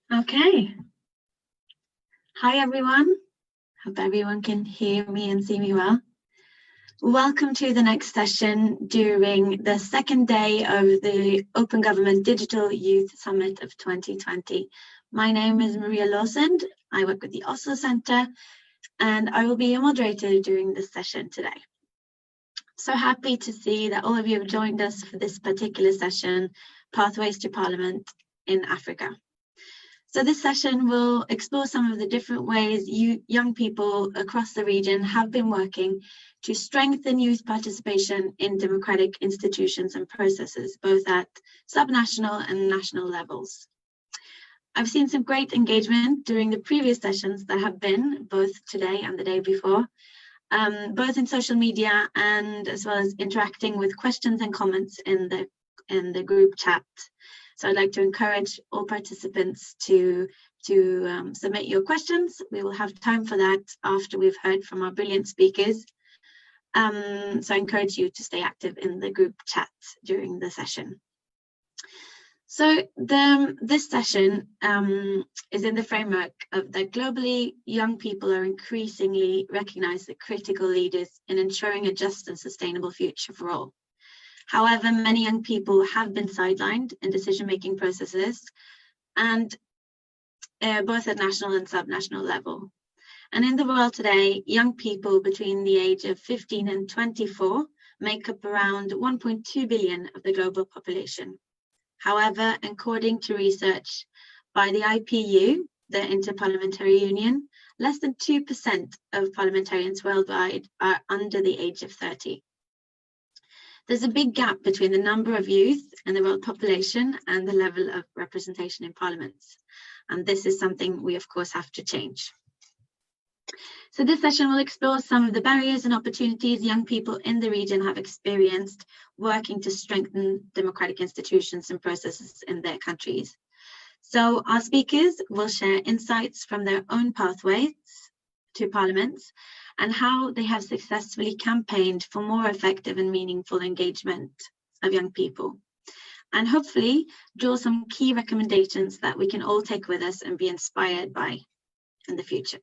Okay. Hi, everyone. Hope everyone can hear me and see me well. Welcome to the next session during the second day of the Open Government Digital Youth Summit of 2020. My name is Maria Lawsand. I work with the Oslo Center, and I will be your moderator during this session today. So happy to see that all of you have joined us for this particular session, Pathways to Parliament in Africa. So this session will explore some of the different ways young people across the region have been working to strengthen youth participation in democratic institutions and processes, both at subnational and national levels. I've seen some great engagement during the previous sessions that have been, both today and the day before, both in social media and as well as interacting with questions and comments in the group chat. So I'd like to encourage all participants to submit your questions. We will have time for that after we've heard from our brilliant speakers. So I encourage you to stay active in the group chat during the session. So this session is in the framework of that globally young people are increasingly recognized as critical leaders in ensuring a just and sustainable future for all. However, many young people have been sidelined in decision-making processes, and both at national and subnational level. And in the world today, young people between the age of 15 and 24 make up around 1.2 billion of the global population. However, according to research by the IPU, the Interparliamentary Union, less than 2% of parliamentarians worldwide are under the age of 30. There's a big gap between the number of youth in the world population and the level of representation in parliaments. And this is something we, of course, have to change. So this session will explore some of the barriers and opportunities young people in the region have experienced working to strengthen democratic institutions and processes in their countries. So our speakers will share insights from their own pathways to parliaments and how they have successfully campaigned for more effective and meaningful engagement of young people, and hopefully draw some key recommendations that we can all take with us and be inspired by in the future.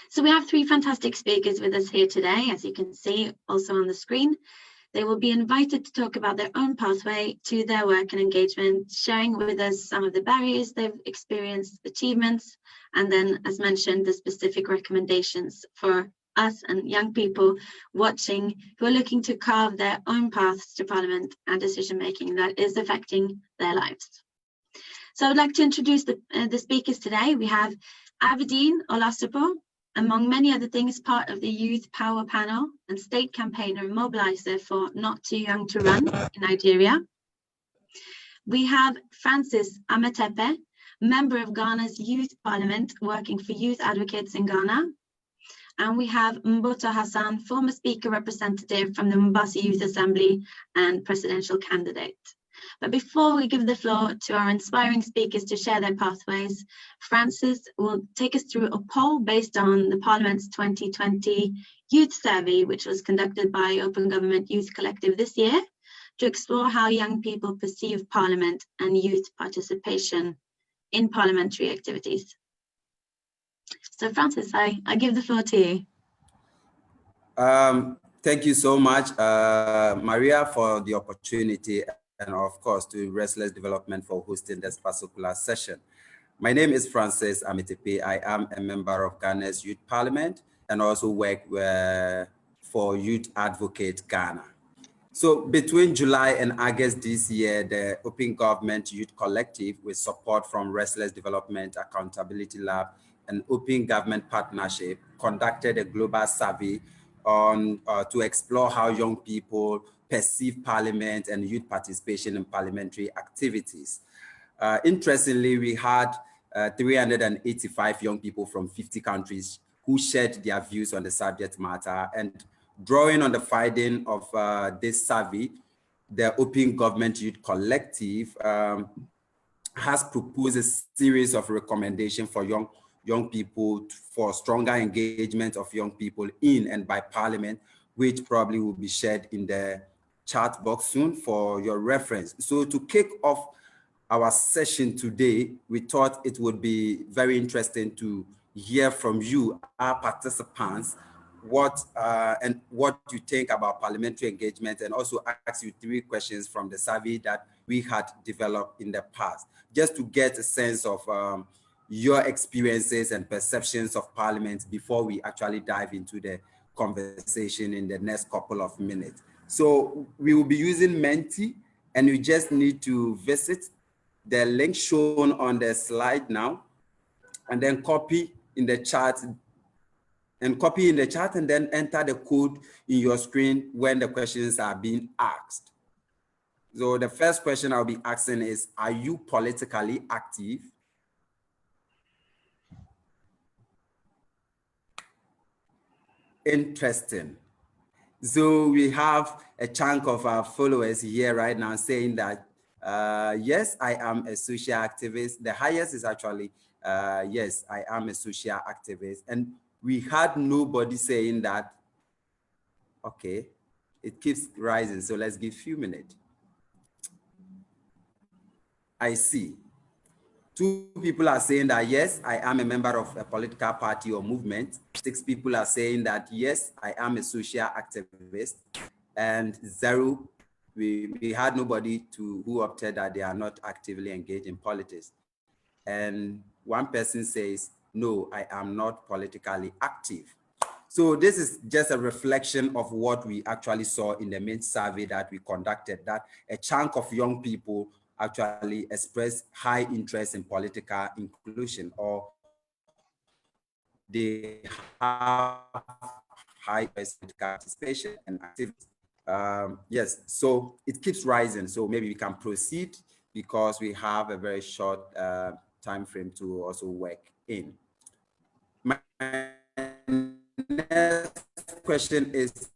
So we have three fantastic speakers with us here today, as you can see also on the screen. They will be invited to talk about their own pathway to their work and engagement, sharing with us some of the barriers they've experienced, achievements, and then, as mentioned, the specific recommendations for us and young people watching who are looking to carve their own paths to parliament and decision-making that is affecting their lives. So I would like to introduce the speakers today. We have Aberdeen Olasopo, among many other things, part of the Youth Power Panel and state campaigner and mobilizer for Not Too Young to Run in Nigeria. We have Francis Ametepe, member of Ghana's Youth Parliament, working for youth advocates in Ghana. And we have Moto Hassan, former speaker representative from the Mombasa Youth Assembly and presidential candidate. But before we give the floor to our inspiring speakers to share their pathways, Francis will take us through a poll based on the Parliament's 2020 Youth Survey, which was conducted by Open Government Youth Collective this year, to explore how young people perceive Parliament and youth participation in parliamentary activities. So Francis, I give the floor to you. Thank you so much, Maria, for the opportunity, and of course to Restless Development for hosting this particular session. My name is Francis Amitepe. I am a member of Ghana's Youth Parliament and also work for Youth Advocate Ghana. So between July and August this year, the OpenGov Youth Collective, with support from Restless Development Accountability Lab and Open Government Partnership, conducted a global survey on to explore how young people perceive Parliament and youth participation in parliamentary activities. Interestingly, we had 385 young people from 50 countries who shared their views on the subject matter. And drawing on the finding of this survey, the OpenGov Youth Collective has proposed a series of recommendations for young people for stronger engagement of young people in and by Parliament, which probably will be shared in the chat box soon for your reference. So to kick off our session today, we thought it would be very interesting to hear from you, our participants, what you think about parliamentary engagement, and also ask you 3 questions from the survey that we had developed in the past, just to get a sense of your experiences and perceptions of Parliament before we actually dive into the conversation in the next couple of minutes. So we will be using Menti, and you just need to visit the link shown on the slide now, and then copy in the chat, and then enter the code in your screen when the questions are being asked. So the first question I'll be asking is, are you politically active? Interesting. So we have a chunk of our followers here right now saying that, yes, I am a social activist. The highest is actually, yes, I am a social activist. And we had nobody saying that. Okay, it keeps rising. So let's give a few minutes. I see. 2 people are saying that, yes, I am a member of a political party or movement. 6 people are saying that, yes, I am a social activist. And 0, we had nobody who opted that they are not actively engaged in politics. And 1 person says, no, I am not politically active. So this is just a reflection of what we actually saw in the main survey that we conducted, that a chunk of young people actually express high interest in political inclusion, or they have high political participation and activity. Yes, so it keeps rising. So maybe we can proceed because we have a very short time frame to also work in. My next question is,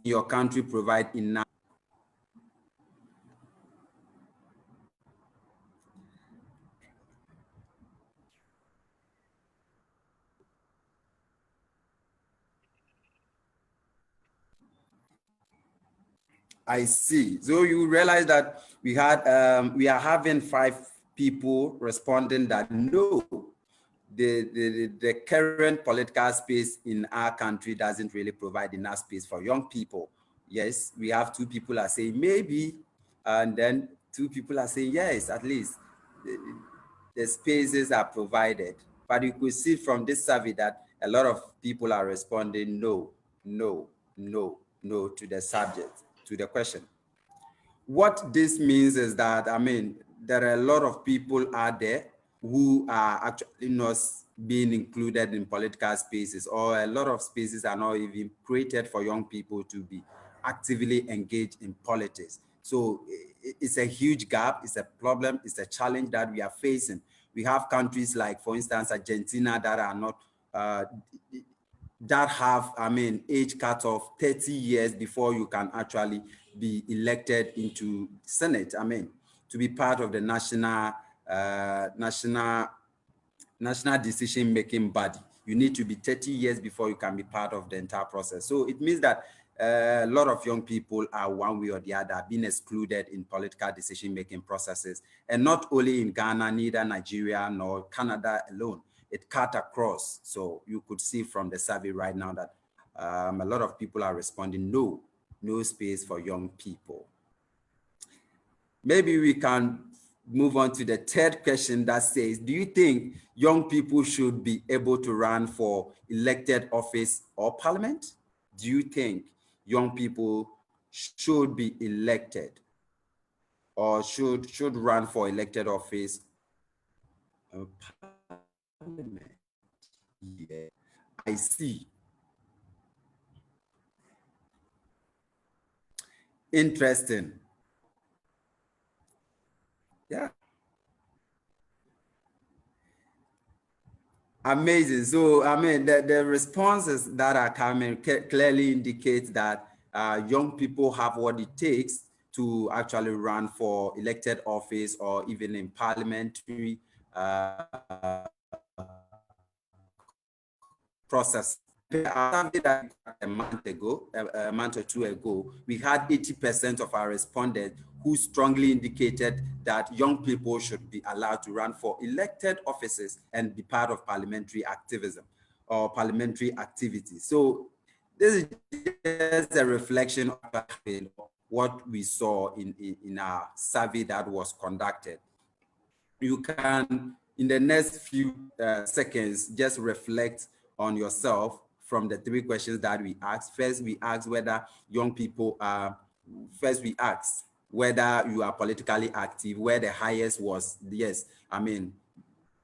your country provide enough? I see. So you realize that we are having 5 people responding that no, the current political space in our country doesn't really provide enough space for young people. Yes, we have 2 people are saying maybe, and then 2 people are saying yes, at least the spaces are provided. But you could see from this survey that a lot of people are responding no, no, no, no to the subject, to the question. What this means is that, I mean, there are a lot of people out there who are actually not being included in political spaces, or a lot of spaces are not even created for young people to be actively engaged in politics. So it's a huge gap, it's a problem, it's a challenge that we are facing. We have countries like, for instance, Argentina, that are not, that have, I mean, age cut of 30 years before you can actually be elected into Senate. I mean, to be part of the national decision-making body, you need to be 30 years before you can be part of the entire process. So it means that a lot of young people are, one way or the other, being excluded in political decision-making processes. And not only in Ghana, neither Nigeria nor Canada alone. it cut across. So you could see from the survey right now that a lot of people are responding, no space for young people. Maybe we can move on to the third question that says, do you think young people should be able to run for elected office or parliament? Do you think young people should be elected or should run for elected office or parliament? Yeah, I see. Interesting. Yeah. Amazing. So, I mean, the responses that are coming clearly indicate that young people have what it takes to actually run for elected office or even in parliamentary process. A month or two ago, we had 80% of our respondents who strongly indicated that young people should be allowed to run for elected offices and be part of parliamentary activism or parliamentary activity. So this is just a reflection of what we saw in our survey that was conducted. You can, in the next few seconds, just reflect on yourself from the three questions that we asked. First, we asked whether young people are, first we asked whether you are politically active, where the highest was yes. I mean,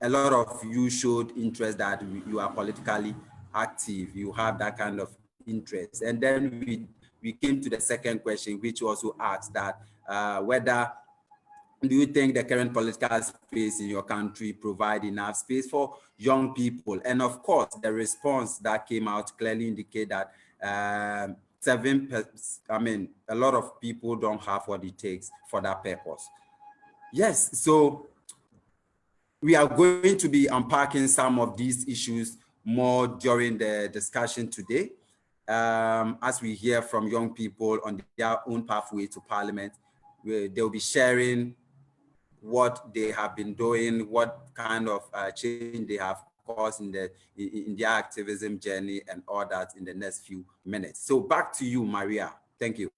a lot of you showed interest that you are politically active, you have that kind of interest. And then we came to the second question, which also asked that whether do you think the current political space in your country provide enough space for young people? And of course, the response that came out clearly indicate that a lot of people don't have what it takes for that purpose. Yes, so we are going to be unpacking some of these issues more during the discussion today. As we hear from young people on their own pathway to parliament, they'll be sharing what they have been doing, what kind of change they have caused in their activism journey and all that in the next few minutes. So back to you, Maria. Thank you.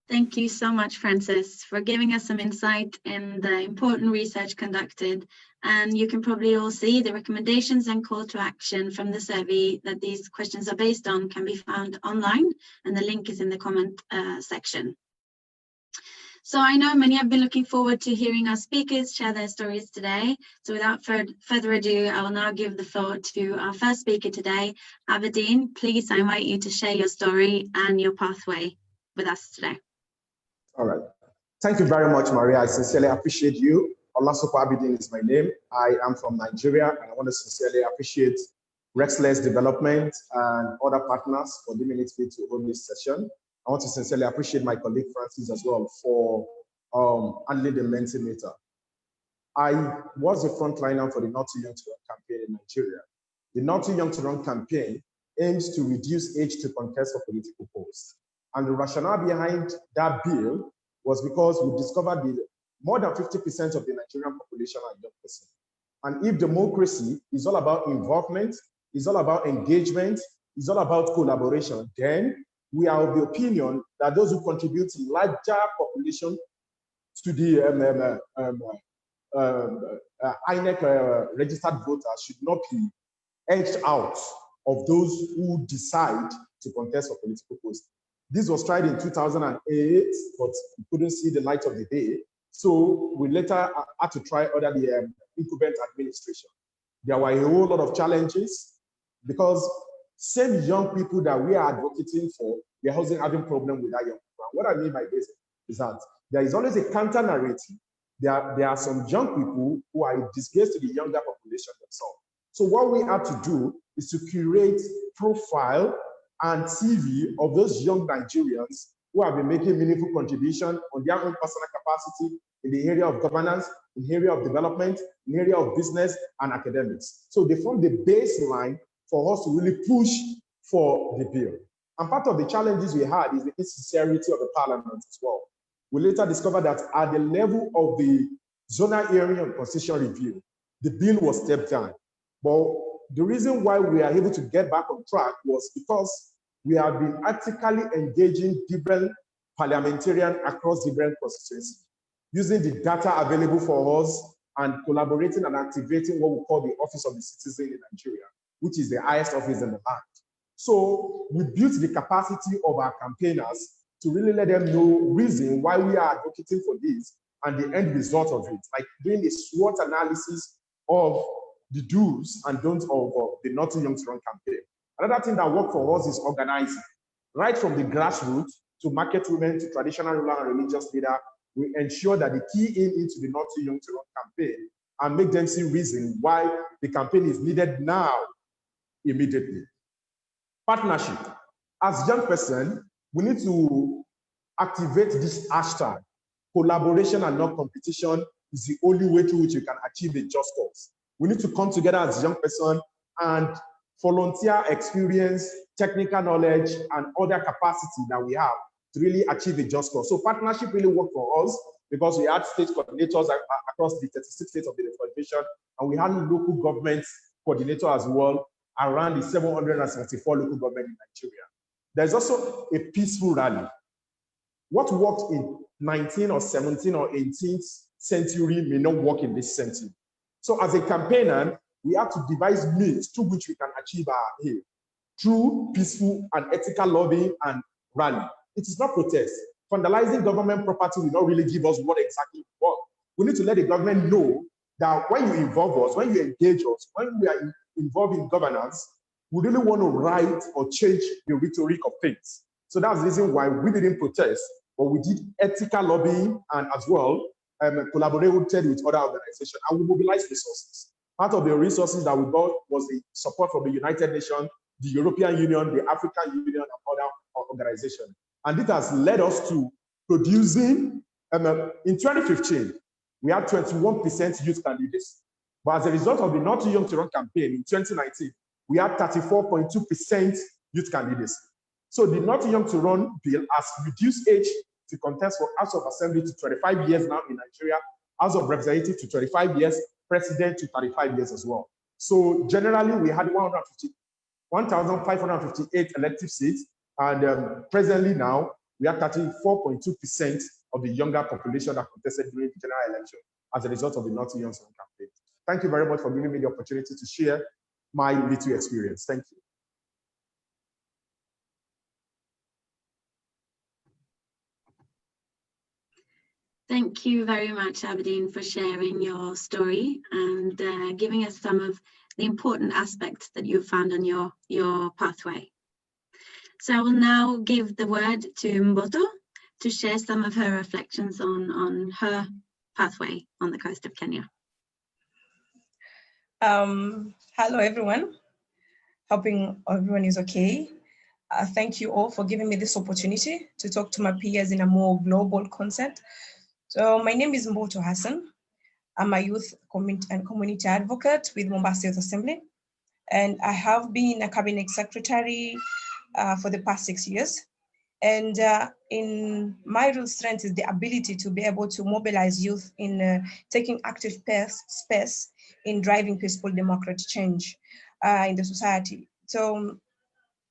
Thank you so much, Francis, for giving us some insight in the important research conducted. And you can probably all see the recommendations and call to action from the survey that these questions are based on can be found online, and the link is in the comment section. So I know many have been looking forward to hearing our speakers share their stories today. So without further ado, I will now give the floor to our first speaker today, Aberdeen. Please, I invite you to share your story and your pathway with us today. All right. Thank you very much, Maria. I sincerely appreciate you. Olasoko Aberdeen is my name. I am from Nigeria, and I want to sincerely appreciate Rexless Development and other partners for giving it fit to hold this session. I want to sincerely appreciate my colleague Francis as well for handling the Mentimeter. I was a frontliner for the Not Too Young to Run campaign in Nigeria. The Not Too Young to Run campaign aims to reduce age to contest for political posts. And the rationale behind that bill was because we discovered that more than 50% of the Nigerian population are young persons. And if democracy is all about involvement, is all about engagement, is all about collaboration, then we are of the opinion that those who contribute to larger population to the INEC registered voters should not be edged out of those who decide to contest for political posts. This was tried in 2008, but couldn't see the light of the day. So we later had to try under the incumbent administration. There were a whole lot of challenges because same young people that we are advocating for, they're also having problem with that young people. What I mean by this is that there is always a counter narrative. There are some young people who are a disgrace to the younger population themselves. So what we have to do is to curate profile and CV of those young Nigerians who have been making meaningful contribution on their own personal capacity in the area of governance, in the area of development, in the area of business and academics. So they form the baseline for us to really push for the bill. And part of the challenges we had is the insincerity of the parliament as well. We later discovered that at the level of the zonal area and constitution review, the bill was stepped down. But the reason why we are able to get back on track was because we have been actively engaging different parliamentarians across different constituencies, using the data available for us and collaborating and activating what we call the Office of the Citizen in Nigeria, which is the highest office in the land. So we built the capacity of our campaigners to really let them know reason why we are advocating for this and the end result of it, like doing a SWOT analysis of the do's and don'ts of the Not Too Young to Run campaign. Another thing that worked for us is organizing, right from the grassroots to market women to traditional ruler and religious leader. We ensure that they key into the Not Too Young to Run campaign and make them see reason why the campaign is needed now, immediately. Partnership. As young person, we need to activate this hashtag. Collaboration and not competition is the only way through which you can achieve a just cause. We need to come together as a young person and volunteer experience, technical knowledge, and other capacity that we have to really achieve a just cause. So partnership really worked for us because we had state coordinators across the 36 states of the federation, and we had local government coordinator as well around the 774 local government in Nigeria. There's also a peaceful rally. What worked in 19th or 17th or 18th century may not work in this century. So as a campaigner, we have to devise means through which we can achieve our aim, through peaceful and ethical lobbying and rally. It is not protest. Vandalizing government property will not really give us what exactly we want. We need to let the government know that when you involve us, when you engage us, when we are involved in governance, we really want to write or change the rhetoric of things. So that's the reason why we didn't protest, but we did ethical lobbying and as well collaborated with other organizations, and we mobilized resources. Part of the resources that we got was the support from the United Nations, the European Union, the African Union, and other organizations. And it has led us to producing, in 2015, we had 21% youth candidates. But as a result of the Not Too Young to Run campaign in 2019, we had 34.2% youth candidates. So the Not Too Young to Run bill has reduced age to contest for House of Assembly to 25 years now in Nigeria, House of Representatives to 25 years, President to 35 years as well. So generally, we had 1,558 elective seats, and presently now, we have 34.2% of the younger population that contested during the general election as a result of the Not Too Young to Run campaign. Thank you very much for giving me the opportunity to share my little experience. Thank you. Thank you very much, Aberdeen, for sharing your story and giving us some of the important aspects that you found on your pathway. So I will now give the word to Mboto to share some of her reflections on her pathway on the coast of Kenya. Hello, everyone. Hoping everyone is okay. Thank you all for giving me this opportunity to talk to my peers in a more global concept. So my name is Moto Hassan. I'm a youth and community advocate with Mombasa Youth Assembly. And I have been a cabinet secretary for the past 6 years. And in my real strength is the ability to be able to mobilize youth in taking active space in driving peaceful democratic change in the society. So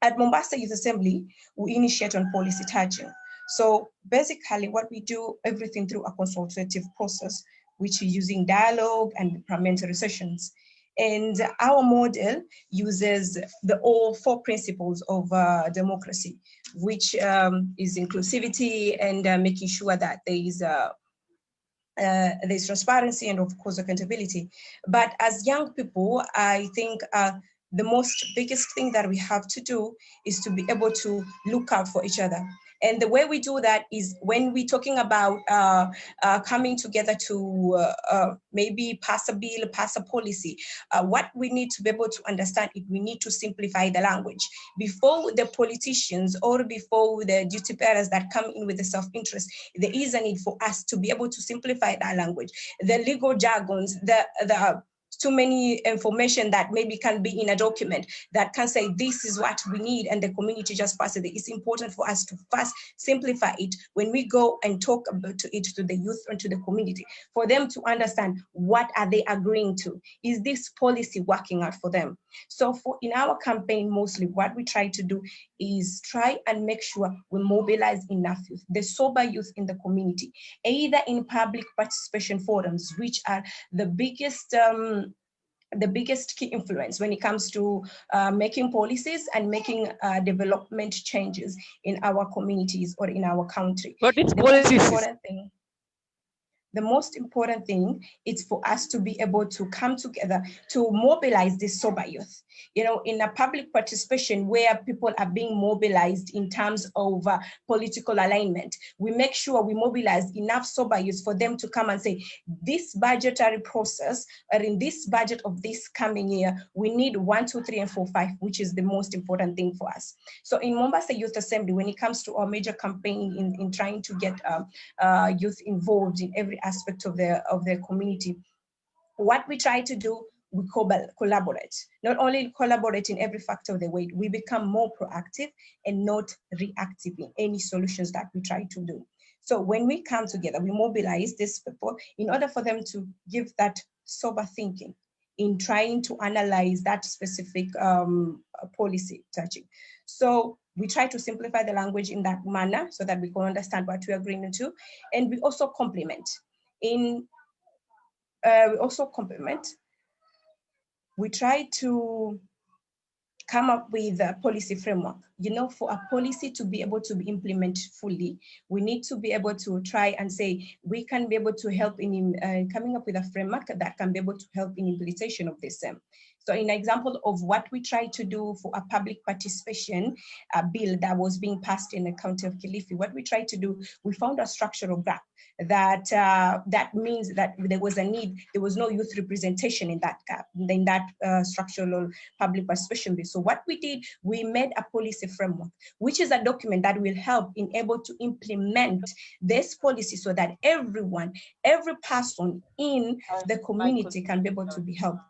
at Mombasa Youth Assembly, we initiate on policy touching. So basically what we do, everything through a consultative process, which is using dialogue and parliamentary sessions. And our model uses all 4 principles of democracy, which is inclusivity and making sure that there's transparency and of course accountability. But as young people, I think the biggest thing that we have to do is to be able to look out for each other. And the way we do that is when we're talking about coming together to maybe pass a bill, pass a policy, what we need to be able to understand is we need to simplify the language. Before the politicians or before the duty bearers that come in with the self-interest, there is a need for us to be able to simplify that language. The legal jargons, the too many information that maybe can be in a document that can say this is what we need and the community just passes it. It's important for us to first simplify it when we go and talk about it to the youth and to the community, for them to understand what are they agreeing to. Is this policy working out for them? So in our campaign, mostly what we try to do is try and make sure we mobilize enough youth, the sober youth in the community, either in public participation forums, which are the biggest key influence when it comes to making policies and making development changes in our communities or in our country. But it's policies. The most important thing is for us to be able to come together to mobilize this sober youth. You know, in a public participation where people are being mobilized in terms of political alignment, we make sure we mobilize enough sober youth for them to come and say, this budgetary process, or in this budget of this coming year, we need 1, 2, 3, and 4, 5, which is the most important thing for us. So in Mombasa Youth Assembly, when it comes to our major campaign in trying to get youth involved in every aspect of their community, what we try to do, we collaborate. Not only collaborate in every factor of the way, we become more proactive and not reactive in any solutions that we try to do. So when we come together, we mobilize these people in order for them to give that sober thinking in trying to analyze that specific policy touching. So we try to simplify the language in that manner so that we can understand what we are agreeing to, and we also complement. We try to come up with a policy framework. You know, for a policy to be able to be implemented fully, we need to be able to try and say, we can be able to help in coming up with a framework that can be able to help in implementation of this. So in an example of what we try to do for a public participation bill that was being passed in the county of Kilifi, what we tried to do, we found a structural gap that that means that there was a need, there was no youth representation in that gap, in that structural public participation bill. So what we did, we made a policy framework, which is a document that will help in able to implement this policy so that everyone, every person in the community can be able to be helped,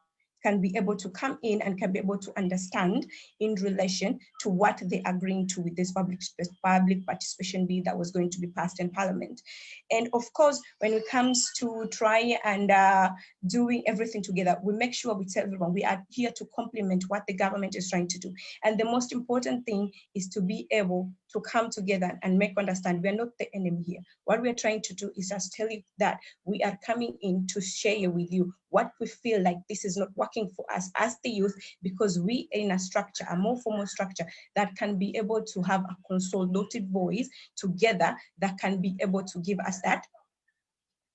can be able to come in and can be able to understand in relation to what they're agreeing to with this public participation bill that was going to be passed in Parliament. And of course, when it comes to trying and doing everything together, we make sure we tell everyone we are here to complement what the government is trying to do. And the most important thing is to be able to come together and make understand we are not the enemy here. What we are trying to do is just tell you that we are coming in to share with you what we feel like this is not working for us as the youth, because we are in a structure, a more formal structure that can be able to have a consultative voice together that can be able to give us that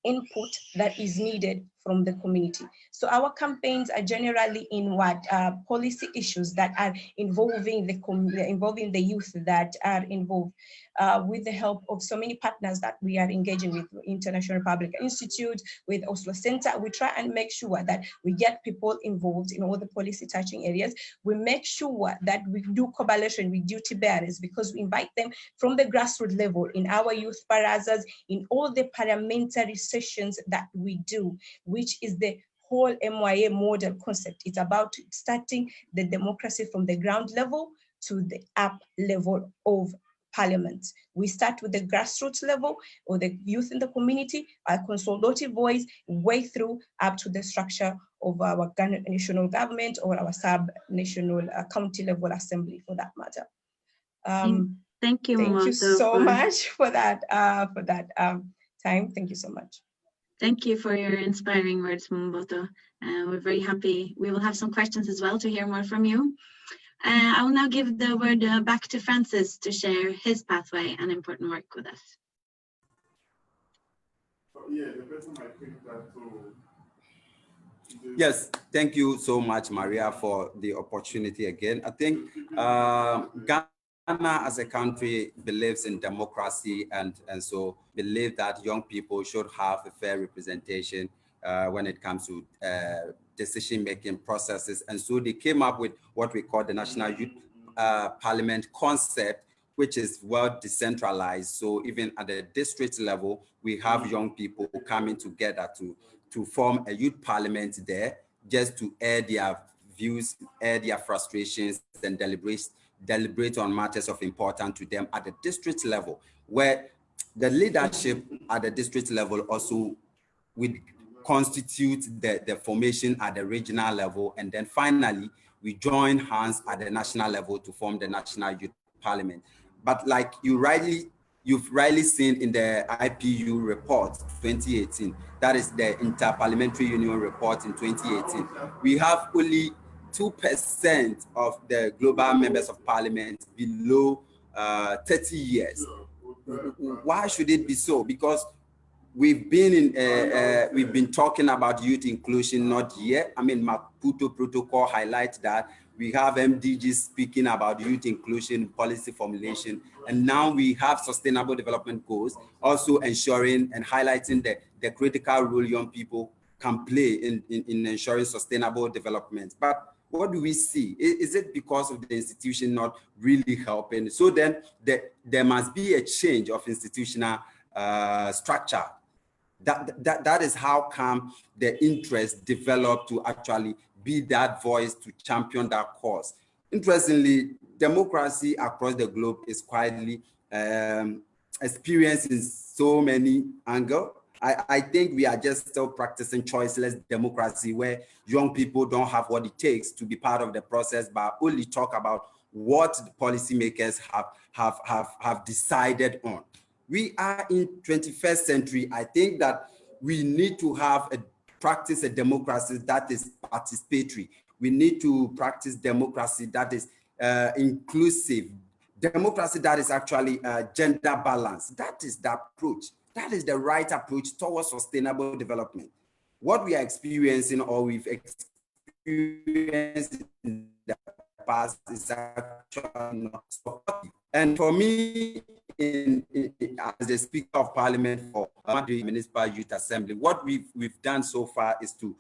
input that is needed from the community. So our campaigns are generally in what policy issues that are involving the youth that are involved with the help of so many partners that we are engaging with, International Public Institute, with Oslo Center. We try and make sure that we get people involved in all the policy touching areas. We make sure that we do collaboration with duty bearers, because we invite them from the grassroots level in our youth barazas, in all the parliamentary sessions that we do, which is the whole MYA model concept. It's about starting the democracy from the ground level to the up level of Parliament. We start with the grassroots level or the youth in the community, a consultative voice, way through up to the structure of our national government or our sub-national county level assembly for that matter. Thank you, Thank Moto, you so much for that time. Thank you so much. Thank you for your inspiring words, Moto. We're very happy. We will have some questions as well to hear more from you. I will now give the word back to Francis to share his pathway and important work with us. Yes, thank you so much, Maria, for the opportunity again. I think Ghana as a country believes in democracy and so believe that young people should have a fair representation when it comes to decision-making processes. And so they came up with what we call the National Youth Parliament concept, which is well decentralized. So even at the district level, we have young people coming together to form a youth parliament there. just to air their views, air their frustrations, and deliberate on matters of importance to them at the district level, where the leadership at the district level also would constitute the formation at the regional level, and then finally we join hands at the national level to form the National Youth Parliament. But like you've rightly seen in the IPU report 2018, that is the Interparliamentary Union report in 2018, we have only 2% of the global members of parliament below 30 years. Why should it be so? Because we've been talking about youth inclusion, not yet. I mean, Maputo Protocol highlights that. We have MDGs speaking about youth inclusion, policy formulation, and now we have sustainable development goals, also ensuring and highlighting the critical role young people can play in ensuring sustainable development. But what do we see? Is it because of the institution not really helping? So then there must be a change of institutional structure. That is how come the interest developed to actually be that voice to champion that cause. Interestingly, democracy across the globe is quietly experienced in so many angles. I think we are just still practicing choiceless democracy, where young people don't have what it takes to be part of the process, but only talk about what the policymakers have decided on. We are in 21st century. I think that we need to practice a democracy that is participatory. We need to practice democracy that is inclusive, democracy that is actually gender balanced. That is the approach. That is the right approach towards sustainable development. What we are experiencing, or we've experienced in the past, is actually not supportive. And for me, as the Speaker of Parliament for the Municipal Youth Assembly, what we've done so far is to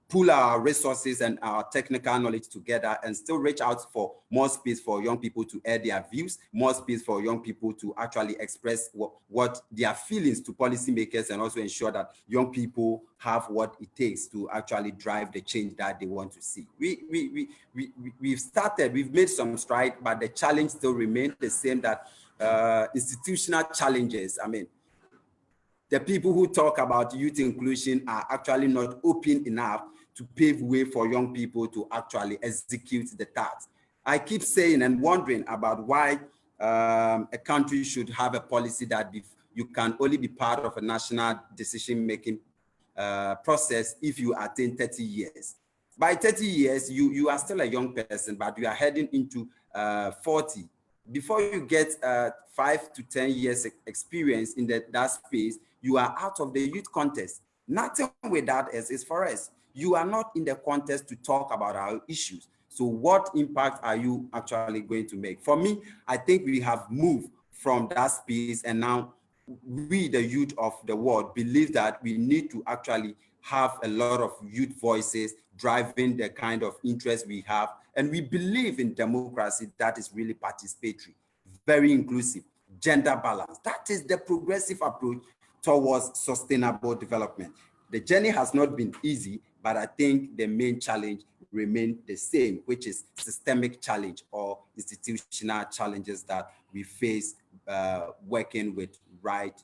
pool our resources and our technical knowledge together and still reach out for more space for young people to air their views, more space for young people to actually express what their feelings to policymakers, and also ensure that young people have what it takes to actually drive the change that they want to see. We've started, we've made some stride, but the challenge still remains the same, that institutional challenges. I mean, the people who talk about youth inclusion are actually not open enough to pave way for young people to actually execute the task. I keep saying and wondering about why a country should have a policy that you can only be part of a national decision-making process if you attain 30 years. By 30 years, you are still a young person, but you are heading into 40. Before you get 5 to 10 years experience in that space, you are out of the youth contest. Nothing with that is for us. You are not in the contest to talk about our issues. So what impact are you actually going to make? For me, I think we have moved from that space, and now we, the youth of the world, believe that we need to actually have a lot of youth voices driving the kind of interest we have. And we believe in democracy that is really participatory, very inclusive, gender balanced. That is the progressive approach towards sustainable development. The journey has not been easy, but I think the main challenge remains the same, which is systemic challenge or institutional challenges that we face working with right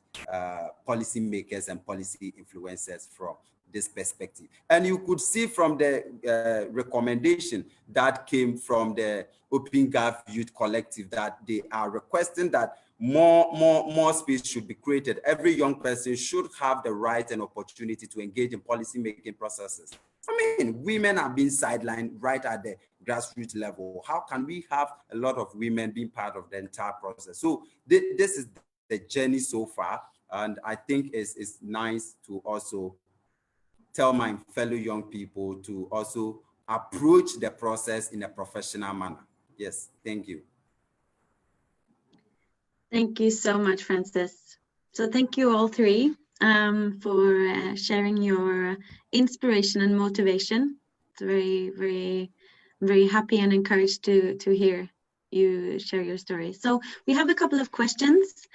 policymakers and policy influencers from this perspective. And you could see from the recommendation that came from the OpenGov Youth Collective that they are requesting that more space should be created. Every young person should have the right and opportunity to engage in policy-making processes. I mean, women are being sidelined right at the grassroots level. How can we have a lot of women being part of the entire process? So this is the journey so far, and I think it's nice to also tell my fellow young people to also approach the process in a professional manner. Yes, thank you. Thank you so much, Francis. So thank you all three for sharing your inspiration and motivation. It's very happy and encouraged to hear you share your story. So we have a couple of questions.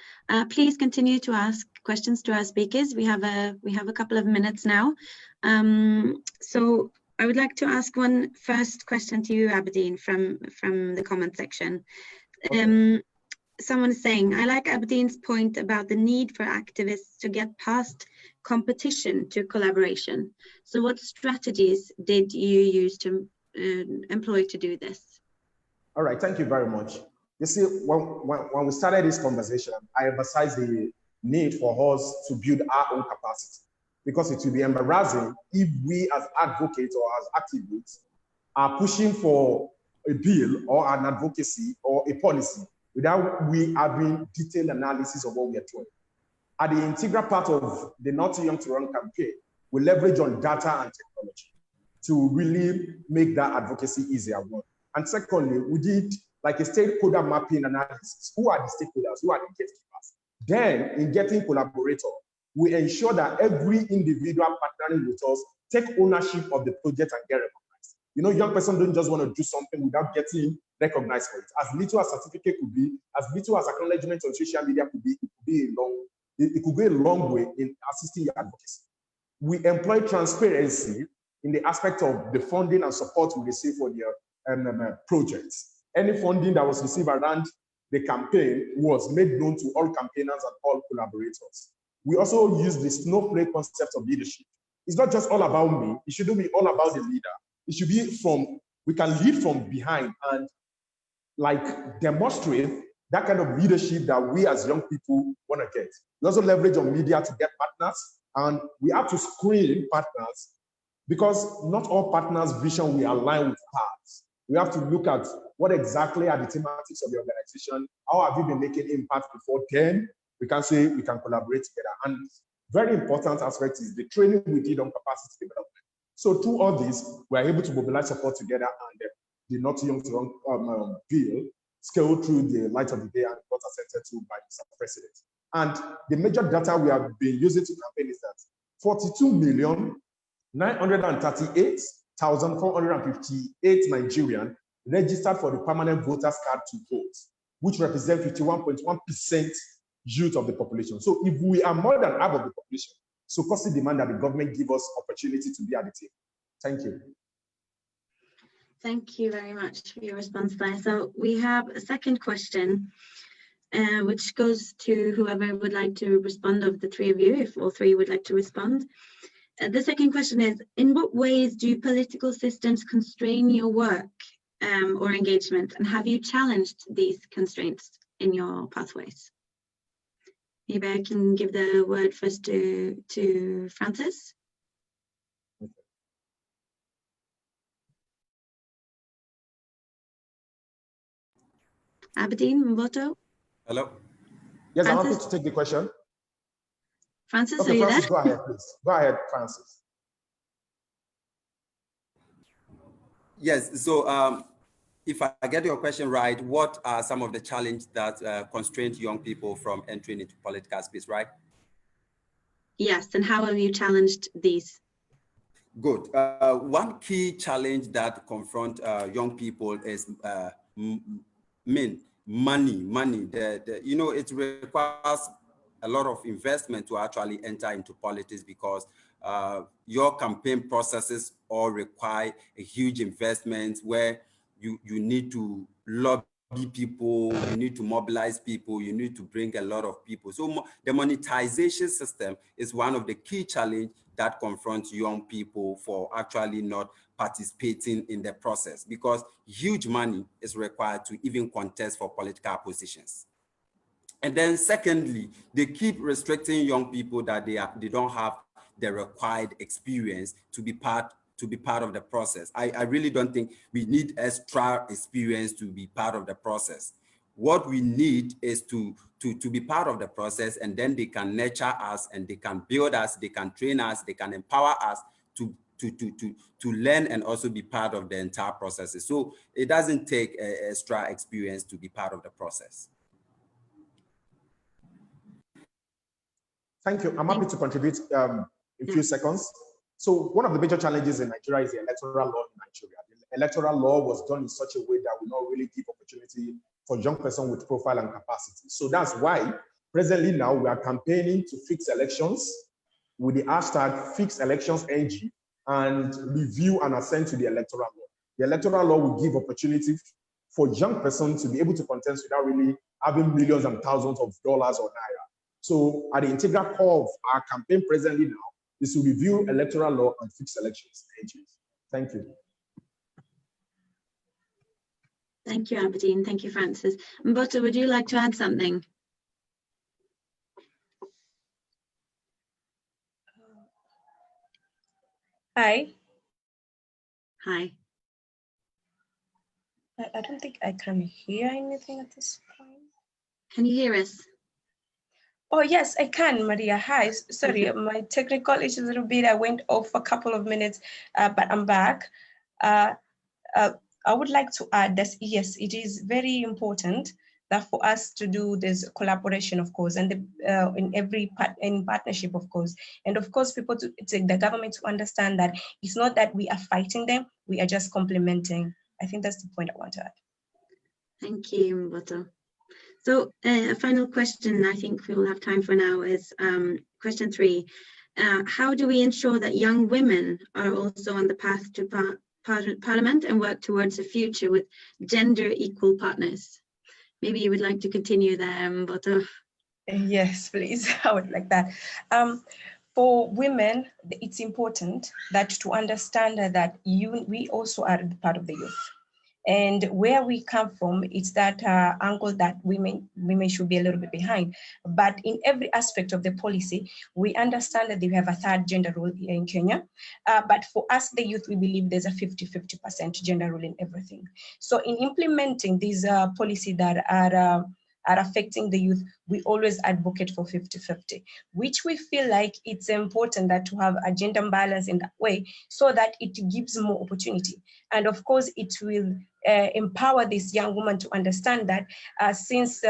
Please continue to ask questions to our speakers. We have a couple of minutes now. So I would like to ask one first question to you, Aberdeen, from the comment section. Okay. Someone is saying, I like Aberdeen's point about the need for activists to get past competition to collaboration. So what strategies did you use to employ to do this? All right, thank you very much. You see, when we started this conversation, I emphasized the need for us to build our own capacity, because it will be embarrassing if we as advocates or as activists are pushing for a bill or an advocacy or a policy without we having detailed analysis of what we are doing. At the integral part of the Not Too Young to Run campaign, we leverage on data and technology to really make that advocacy easier. And secondly, we did like a stakeholder mapping analysis. Who are the stakeholders? Who are the gatekeepers? Then in getting collaborators, we ensure that every individual partnering with us take ownership of the project and get recognized. You know, young person don't just want to do something without getting recognized for it. As little as certificate could be, as little as acknowledgement on social media could be, it could go a long way in assisting your advocacy. We employ transparency in the aspect of the funding and support we receive for their projects. Any funding that was received around the campaign was made known to all campaigners and all collaborators. We also use the snowflake concept of leadership. It's not just all about me. It shouldn't be all about the leader. It should be we can lead from behind and like demonstrate that kind of leadership that we as young people want to get. We also leverage on media to get partners, and we have to screen partners because not all partners' vision will align with ours. We have to look at what exactly are the thematics of the organization, how have you been making impact before, then we can say we can collaborate together. And very important aspect is the training we did on capacity development. So through all this, we're able to mobilize support together, and the Not Too Young to Run bill scaled through the light of the day and got accepted to by Mr. President. And the major data we have been using to campaign is that 42,938,458 Nigerians registered for the permanent voters card to vote, which represents 51.1% youth of the population. So if we are more than half of the population, so costly demand that the government give us opportunity to be at the table. Thank you. Thank you very much for your response there. So we have a second question, which goes to whoever would like to respond of the three of you, if all three would like to respond. The second question is, in what ways do political systems constrain your work or engagement, and have you challenged these constraints in your pathways? Maybe I can give the word first to Francis. Aberdeen, Moto. Hello. Yes, Francis? I'm happy to take the question. Francis, okay, are you Francis, there? go ahead, please. Go ahead, Francis. Yes, so if I get your question right, what are some of the challenges that constrain young people from entering into political space, right? Yes, and how have you challenged these? Good. One key challenge that confront young people is money. You know, it requires a lot of investment to actually enter into politics, because your campaign processes all require a huge investment where you need to lobby people, you need to mobilize people, you need to bring a lot of people. So the monetization system is one of the key challenges that confronts young people for actually not participating in the process, because huge money is required to even contest for political positions. And then secondly, they keep restricting young people that they don't have the required experience to be part of the process. I really don't think we need extra experience to be part of the process. What we need is to be part of the process, and then they can nurture us, and they can build us, they can train us, they can empower us to learn and also be part of the entire process. So it doesn't take extra experience to be part of the process. Thank you. I'm happy to contribute in a few seconds. So one of the major challenges in Nigeria is the electoral law in Nigeria. The electoral law was done in such a way that will not really give opportunity for young person with profile and capacity. So that's why presently now we are campaigning to fix elections with the hashtag #FixElectionsNG. and review and assent to the electoral law. The electoral law will give opportunity for young persons to be able to contest without really having millions and thousands of dollars or naira. So at the integral core of our campaign presently now is to review electoral law and fix elections. Thank you. Thank you, Aberdeen. Thank you, Francis. Mboto, would you like to add something? Hi. Hi. I don't think I can hear anything at this point. Can you hear us? Oh, yes, I can, Maria. Hi. Sorry, my technical issues a little bit. I went off a couple of minutes, but I'm back. I would like to add that, yes, it is very important that for us to do this collaboration, of course, and in partnership, of course, and of course, the government to understand that it's not that we are fighting them, we are just complementing. I think that's the point I want to add. Thank you, Mboto. So a final question I think we will have time for now is question 3. How do we ensure that young women are also on the path to Parliament and work towards a future with gender equal partners? Maybe you would like to continue there, Mboto. Yes, please. I would like that. For women, it's important that to understand that we also are part of the youth. And where we come from, it's that angle that women should be a little bit behind. But in every aspect of the policy, we understand that we have a third gender role here in Kenya. But for us, the youth, we believe there's a 50-50% gender role in everything. So in implementing these policies that are affecting the youth, we always advocate for 50-50, which we feel like it's important that to have a gender balance in that way so that it gives more opportunity. And of course, it will empower this young woman to understand that since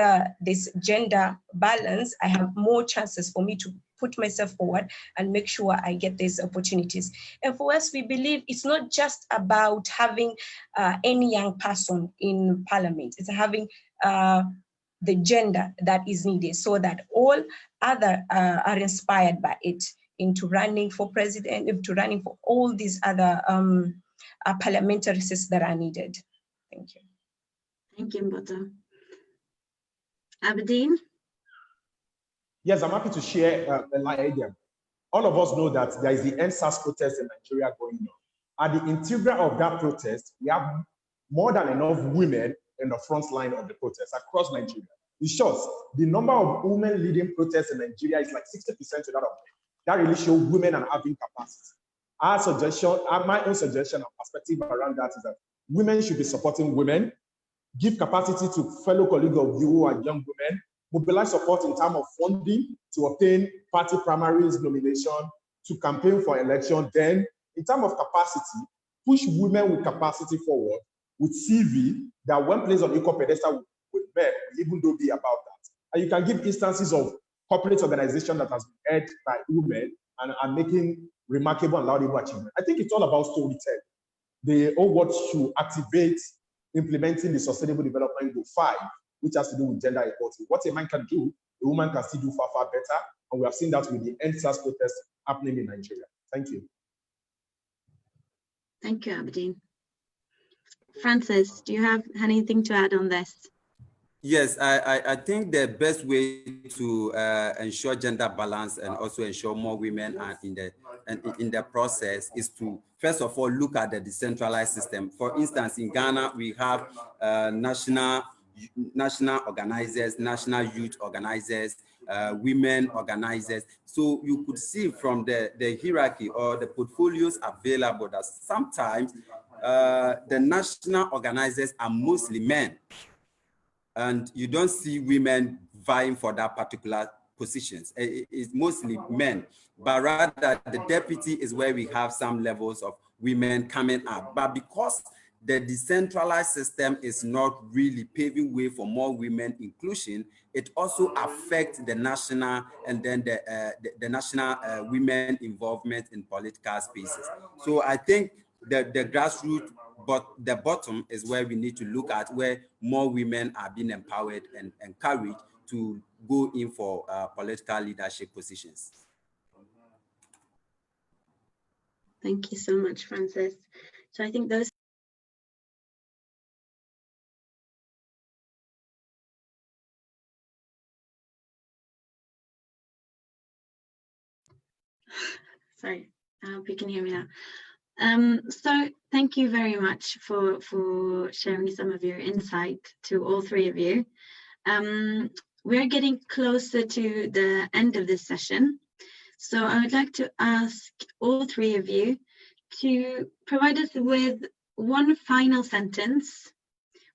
this gender balance, I have more chances for me to put myself forward and make sure I get these opportunities. And for us, we believe it's not just about having any young person in Parliament, it's having the gender that is needed so that all other are inspired by it into running for president, into running for all these other parliamentary seats that are needed. Thank you. Thank you, Mboto. Aberdeen? Yes, I'm happy to share an idea. All of us know that there is the NSAS protest in Nigeria going on. At the integral of that protest, we have more than enough women in the front line of the protest across Nigeria. In short, the number of women leading protests in Nigeria is like 60% to that of men. That really shows women are having capacity. My own suggestion and perspective around that is that women should be supporting women, give capacity to fellow colleagues of you who are young women, mobilize support in terms of funding to obtain party primaries nomination, to campaign for election. Then, in terms of capacity, push women with capacity forward with CV that when placed on equal pedestal with men, even though be about that. And you can give instances of corporate organization that has been led by women and are making remarkable and laudable achievement. I think it's all about storytelling. They all want to activate implementing the Sustainable Development Goal 5, which has to do with gender equality. What a man can do, a woman can still do far, far better. And we have seen that with the NSAS protest happening in Nigeria. Thank you. Thank you, Aberdeen. Francis, do you have anything to add on this? Yes, I think the best way to ensure gender balance and also ensure more women are in the process is to first of all look at the decentralized system. For instance, in Ghana, we have national organizers, national youth organizers, women organizers. So you could see from the hierarchy or the portfolios available that sometimes the national organizers are mostly men. And you don't see women vying for that particular positions. It's mostly men, but rather the deputy is where we have some levels of women coming up. But because the decentralized system is not really paving way for more women inclusion, it also affects the national and then the national women involvement in political spaces. So I think the grassroots, but the bottom is where we need to look at, where more women are being empowered and encouraged to go in for political leadership positions. Thank you so much, Francis. So I think those sorry, I hope you can hear me now. So thank you very much for sharing some of your insight to all three of you. We're getting closer to the end of this session. So I would like to ask all three of you to provide us with one final sentence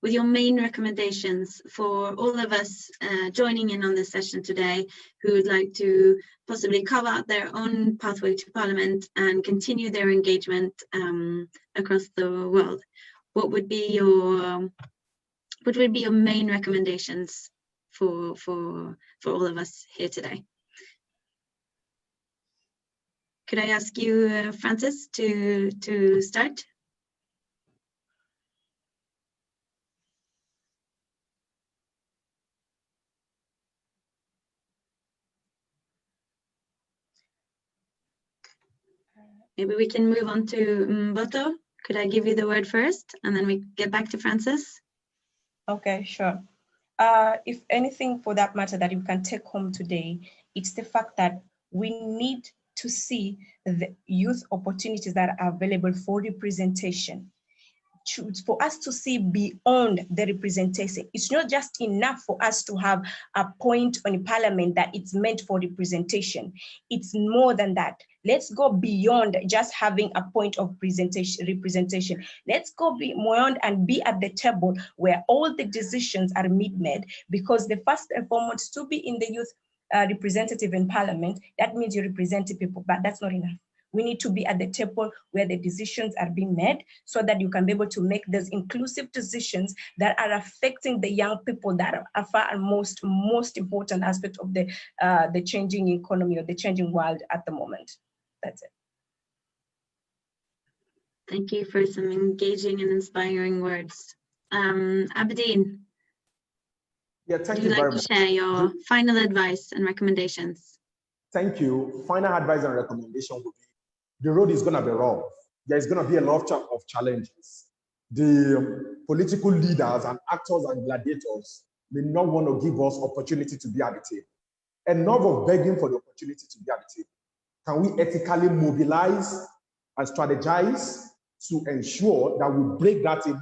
with your main recommendations for all of us joining in on this session today who would like to possibly carve out their own pathway to Parliament and continue their engagement across the world. What would be your main recommendations for all of us here today? Could I ask you, Francis, to start? Maybe we can move on to Moto. Could I give you the word first and then we get back to Francis? Okay, sure. If anything for that matter that you can take home today, it's the fact that we need to see the youth opportunities that are available for representation. For us to see beyond the representation. It's not just enough for us to have a point on Parliament that it's meant for representation. It's more than that. Let's go beyond just having a point of representation. Let's go beyond and be at the table where all the decisions are made, because the first and foremost, to be in the youth representative in Parliament, that means you represent people, but that's not enough. We need to be at the table where the decisions are being made so that you can be able to make those inclusive decisions that are affecting the young people that are far and most important aspect of the changing economy or the changing world at the moment. That's it. Thank you for some engaging and inspiring words. Aberdeen, Yeah, thank would you you very like much. to share your final advice and recommendations? Thank you. Final advice and recommendation would be the road is going to be rough. There's going to be a lot of challenges. The political leaders and actors and gladiators may not want to give us opportunity to be at the table. Enough of begging for the opportunity to be at the table. Can we ethically mobilize and strategize to ensure that we break that table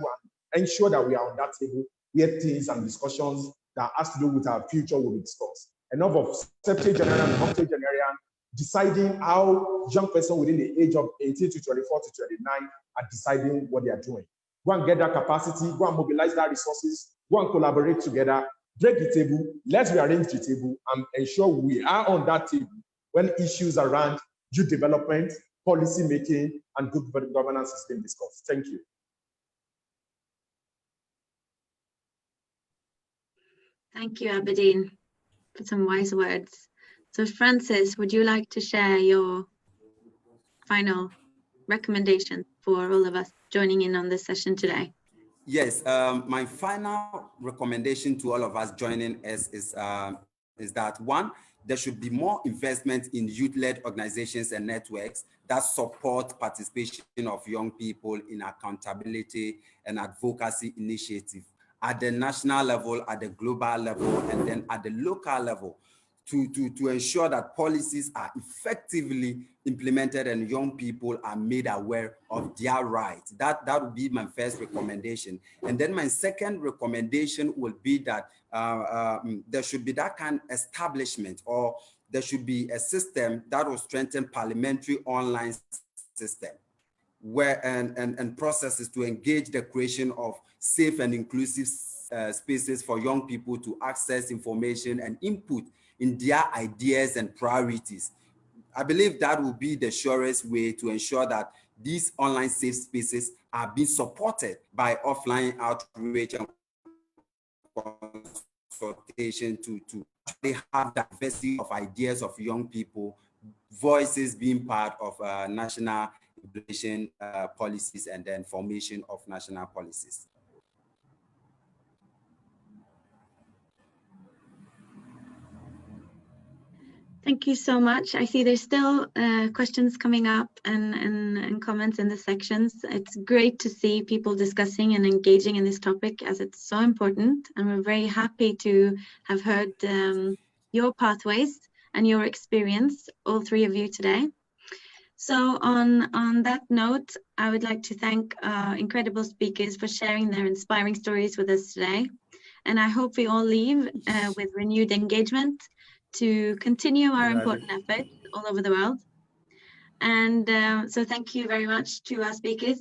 and ensure that we are on that table where things and discussions that has to do with our future will be discussed? Enough of septuagenarian and octogenarian deciding how young person within the age of 18 to 24 to 29 are deciding what they are doing. Go and get that capacity, go and mobilize that resources, go and collaborate together, break the table, let's rearrange the table and ensure we are on that table when issues around youth development, policy making, and good governance is being discussed. Thank you. Thank you, Aberdeen, for some wise words. So Francis, would you like to share your final recommendation for all of us joining in on this session today? Yes, my final recommendation to all of us joining us is that one, there should be more investment in youth-led organizations and networks that support participation of young people in accountability and advocacy initiatives at the national level, at the global level, and then at the local level, to ensure that policies are effectively implemented and young people are made aware of their rights. That would be my first recommendation. And then my second recommendation will be that there should be that kind of establishment, or there should be a system that will strengthen parliamentary online system where and processes to engage the creation of safe and inclusive spaces for young people to access information and input in their ideas and priorities. I believe that will be the surest way to ensure that these online safe spaces are being supported by offline outreach and consultation to they have diversity of ideas of young people, voices being part of national implementation policies and then formation of national policies. Thank you so much. I see there's still questions coming up and comments in the sections. It's great to see people discussing and engaging in this topic as it's so important. And we're very happy to have heard your pathways and your experience, all three of you today. So on that note, I would like to thank incredible speakers for sharing their inspiring stories with us today. And I hope we all leave with renewed engagement to continue our important efforts all over the world. And so thank you very much to our speakers.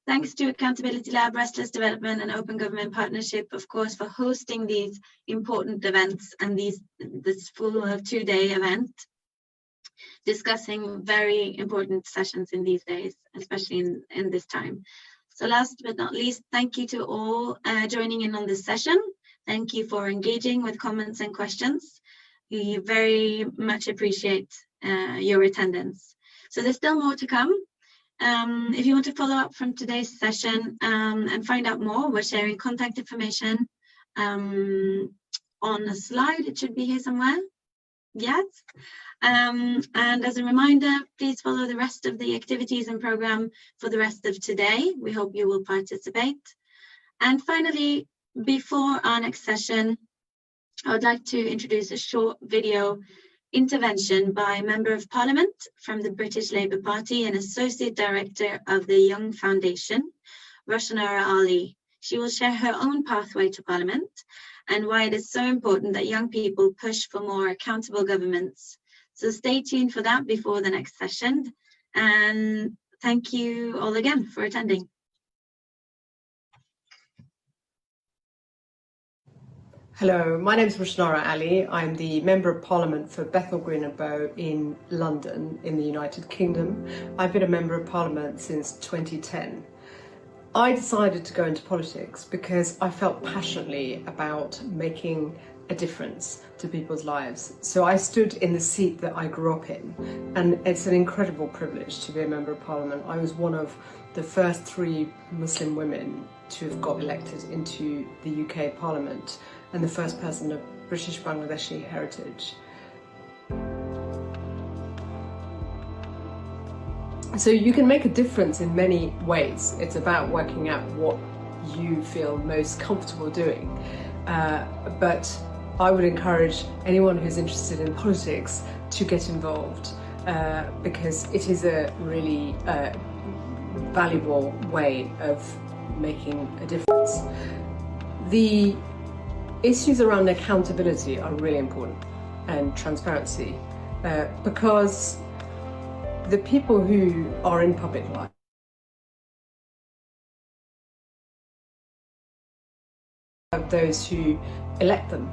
Thanks to Accountability Lab, Restless Development and Open Government Partnership, of course, for hosting these important events and this full 2-day event, discussing very important sessions in these days, especially in this time. So last but not least, thank you to all joining in on this session. Thank you for engaging with comments and questions. We very much appreciate your attendance. So there's still more to come. If you want to follow up from today's session and find out more, we're sharing contact information on a slide. It should be here somewhere. Yes. And as a reminder, please follow the rest of the activities and program for the rest of today. We hope you will participate. And finally, before our next session, I would like to introduce a short video intervention by a Member of Parliament from the British Labour Party and Associate Director of the Young Foundation, Roshanara Ali. She will share her own pathway to Parliament and why it is so important that young people push for more accountable governments. So stay tuned for that before the next session. And thank you all again for attending. Hello, my name is Roshanara Ali. I'm the Member of Parliament for Bethnal Green and Bow in London in the United Kingdom. I've been a Member of Parliament since 2010. I decided to go into politics because I felt passionately about making a difference to people's lives. So I stood in the seat that I grew up in, and it's an incredible privilege to be a Member of Parliament. I was one of the first 3 Muslim women to have got elected into the UK Parliament, and the first person of British Bangladeshi heritage. So you can make a difference in many ways. It's about working out what you feel most comfortable doing. But I would encourage anyone who's interested in politics to get involved because it is a really valuable way of making a difference. The issues around accountability are really important and transparency because the people who are in public life are those who elect them.